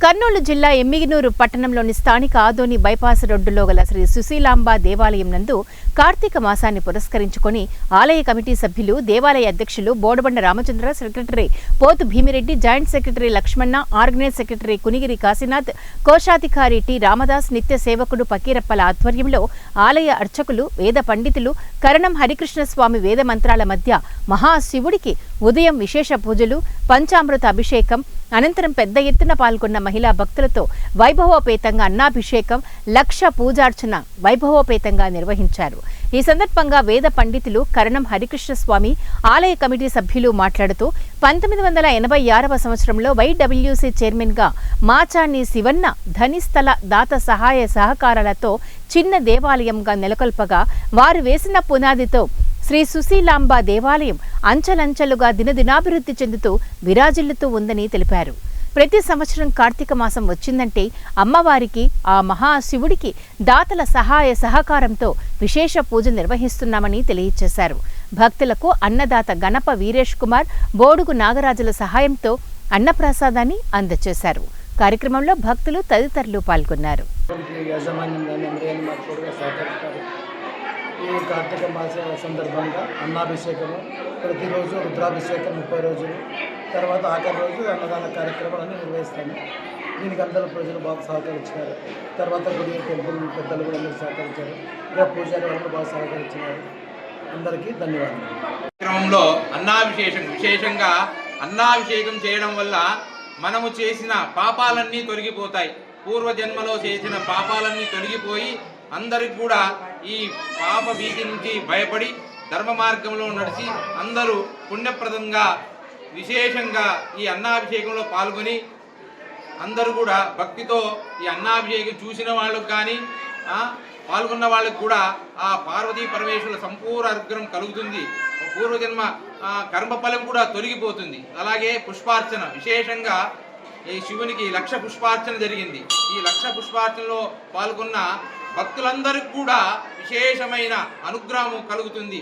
కర్నూలు జిల్లా ఎమ్మిగనూరు పట్టణంలోని స్థానిక ఆదోని బైపాస్ రోడ్డులో గల శ్రీ సుశీలాంబ దేవాలయం నందు కార్తీక మాసాన్ని పురస్కరించుకొని ఆలయ కమిటీ సభ్యులు, దేవాలయ అధ్యక్షులు బోడబండ రామచంద్ర, సెక్రటరీ పోతు భీమిరెడ్డి, జాయింట్ సెక్రటరీ లక్ష్మణ, ఆర్గనైజ్ సెక్రటరీ కునిగిరి కాశీనాథ్, కోశాధికారి టి రామదాస్, నిత్య సేవకుడు పకీరప్పల ఆధ్వర్యంలో ఆలయ అర్చకులు, వేద పండితులు, కరణం హరికృష్ణ స్వామి వేద మంత్రాల మధ్య మహాశివుడికి ఉదయం విశేష పూజలు, పంచామృత అభిషేకం అనంతరం పెద్ద ఎత్తున పాల్గొన్న మహిళా భక్తులతో వైభవోపేతంగా అన్నాభిషేకం, లక్ష పూజార్చన వైభవోపేతంగా నిర్వహించారు. ఈ సందర్భంగా వేద పండితులు కరణం హరికృష్ణ స్వామి, ఆలయ కమిటీ సభ్యులు మాట్లాడుతూ 1986వ సంవత్సరంలో వైడబ్ల్యూసీ చైర్మన్ గా మాచాని శివన్న ధనిస్థల దాత సహాయ సహకారాలతో చిన్న దేవాలయంగా నెలకొల్పగా వారు వేసిన పునాదితో శ్రీ సుశీలాంబ దేవాలయం అంచెలంచెలుగా దినదినాభివృద్ధి చెందుతూ విరాజిల్లుతూ ఉందని తెలిపారు. ప్రతి సంవత్సరం కార్తీక మాసం వచ్చిందంటే అమ్మవారికి, ఆ మహాశివుడికి దాతల సహాయ సహకారంతో విశేష పూజలు నిర్వహిస్తున్నామని తెలియజేశారు. భక్తులకు అన్నదాత గణప వీరేష్ కుమార్, బోడుగు నాగరాజుల సహాయంతో అన్నప్రసాదాన్ని అందజేశారు. కార్యక్రమంలో భక్తులు తదితరులు పాల్గొన్నారు. ఈ కార్తీక మాస సందర్భంగా అన్నాభిషేకము, ప్రతిరోజు రుద్రాభిషేకం 30 రోజులు, తర్వాత ఆఖరి రోజు అన్నదాన కార్యక్రమాలన్నీ నిర్వహిస్తాము. దీనికి అందరూ ప్రజలు బాగా సహకరించినారు. తర్వాత గుడి టెంపుల్ పెద్దలు కూడా అందరూ సహకరించారు. ఇంకా పూజారి వాళ్ళు బాగా సహకరించినారు. అందరికీ ధన్యవాదాలు. క్రమంలో విశేషంగా అన్నాభిషేకం చేయడం వల్ల మనము చేసిన పాపాలన్నీ తొలగిపోతాయి. పూర్వజన్మలో చేసిన పాపాలన్నీ తొలగిపోయి అందరికి కూడా ఈ పాప వీధి నుంచి భయపడి ధర్మ మార్గంలో నడిచి అందరూ పుణ్యప్రదంగా విశేషంగా ఈ అన్నాభిషేకంలో పాల్గొని అందరూ కూడా భక్తితో ఈ అన్నాభిషేకం చూసిన వాళ్ళకు కానీ పాల్గొన్న వాళ్ళకు కూడా ఆ పార్వతీ పరమేశ్వరుల సంపూర్ణ అనుగ్రహం కలుగుతుంది. పూర్వజన్మ కర్మఫలం కూడా తొలగిపోతుంది. అలాగే పుష్పార్చన, విశేషంగా ఈ శివునికి 1,00,000 పుష్పార్చన జరిగింది. ఈ 1,00,000 పుష్పార్చనలో పాల్గొన్న భక్తులందరికీ కూడా విశేషమైన అనుగ్రహం కలుగుతుంది.